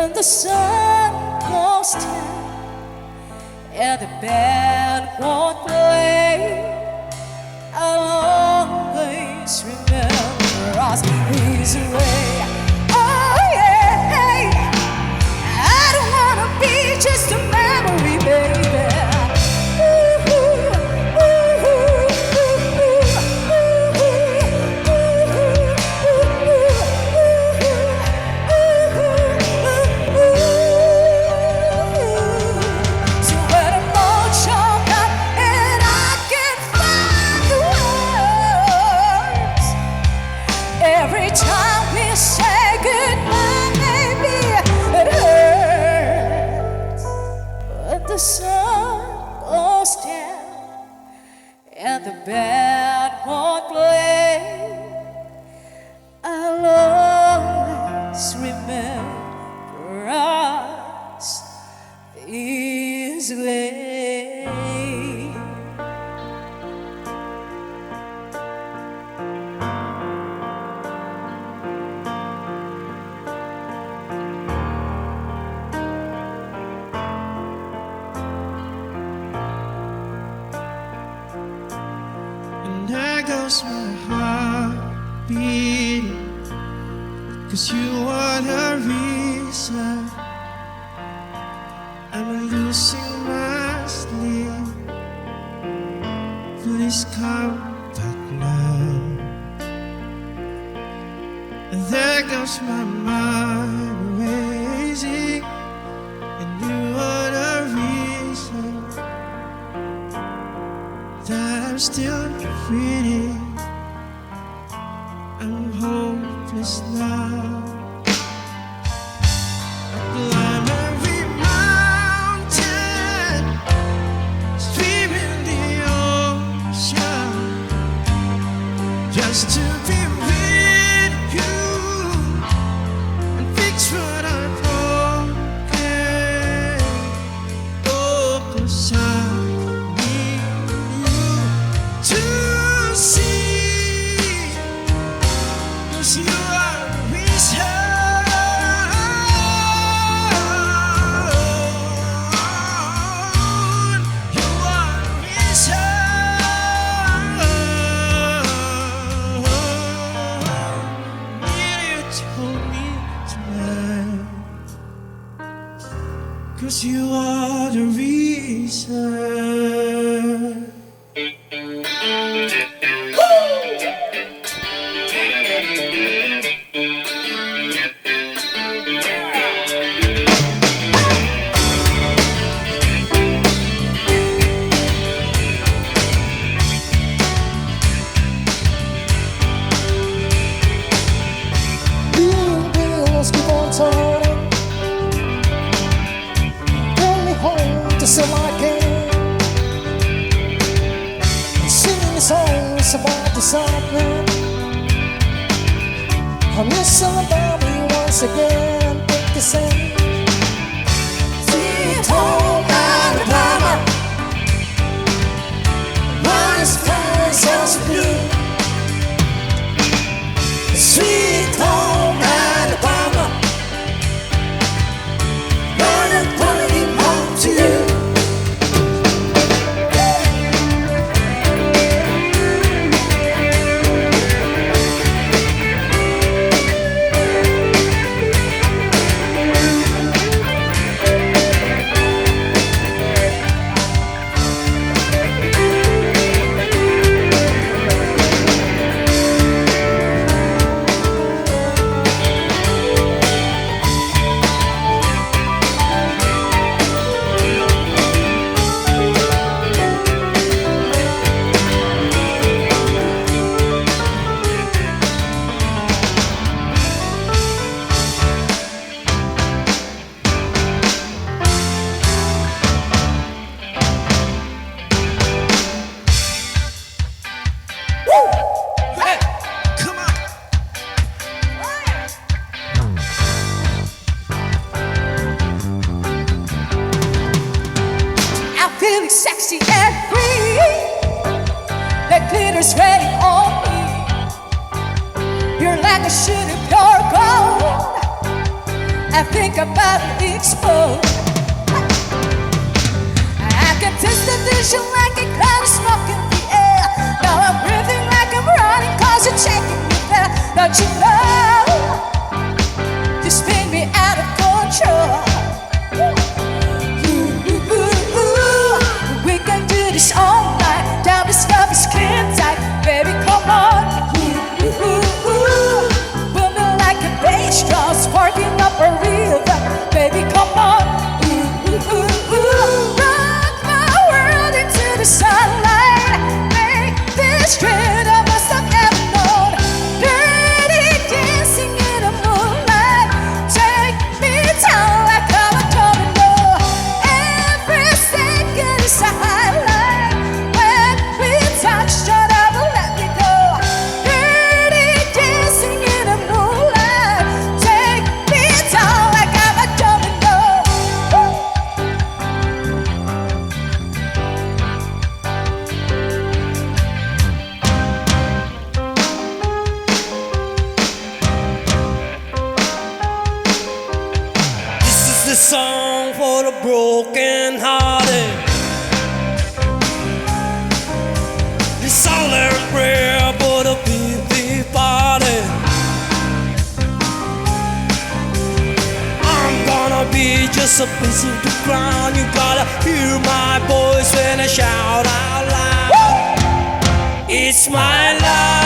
when the sun goes down and the band won't play, I'll always remember us this way. Oh yeah, I don't wanna be just a memory, baby. Every time we say goodbye, baby, it hurts. But the sun goes down and the band won't play, I'll always remember us this way. There goes my heart beating, 'cause you are the reason I'm losing my sleep. Please come back now. And there goes my mind racing, and you are the reason that I'm still breathing. I'm hopeless now. I climb every mountain, swim in the ocean, just to be with you and fix what I'm broken. Oh, 'cause I Cause you are the reason. Wheels keep on turning, bring me home to some I can, and singing songs about the Southland. I miss Alabama once again. Take the same sweet home Alabama, minus fire sounds blue. Sweet home Alabama, running, running home to you. Feeling sexy and free, the glitter's ready on me. You're like a shooting pure gold. I feel think about to explode. I can taste the vision like a cloud of smoke in the air. Now I'm breathing like I'm running, cause you're taking me there. Don't you know? You spin me out of control. We can do this all night. Down this love is skin tight. Baby, come on. Booming like a bass drum, sparking up a rhythm. Baby, come on. Rock my world into the sunlight. Make this dream I must have ever known. Dirty dancing in the moonlight. Take me down like I'm a domino. Every second is a highlight. When we touch, don't ever let me go. Dirty dancing in the moonlight. Take me down like I'm a domino. This is the song for the broken hearted. It's all their prayer for the busy party. I'm gonna be just a piece of the ground. You gotta hear my voice when I shout out loud. It's my life.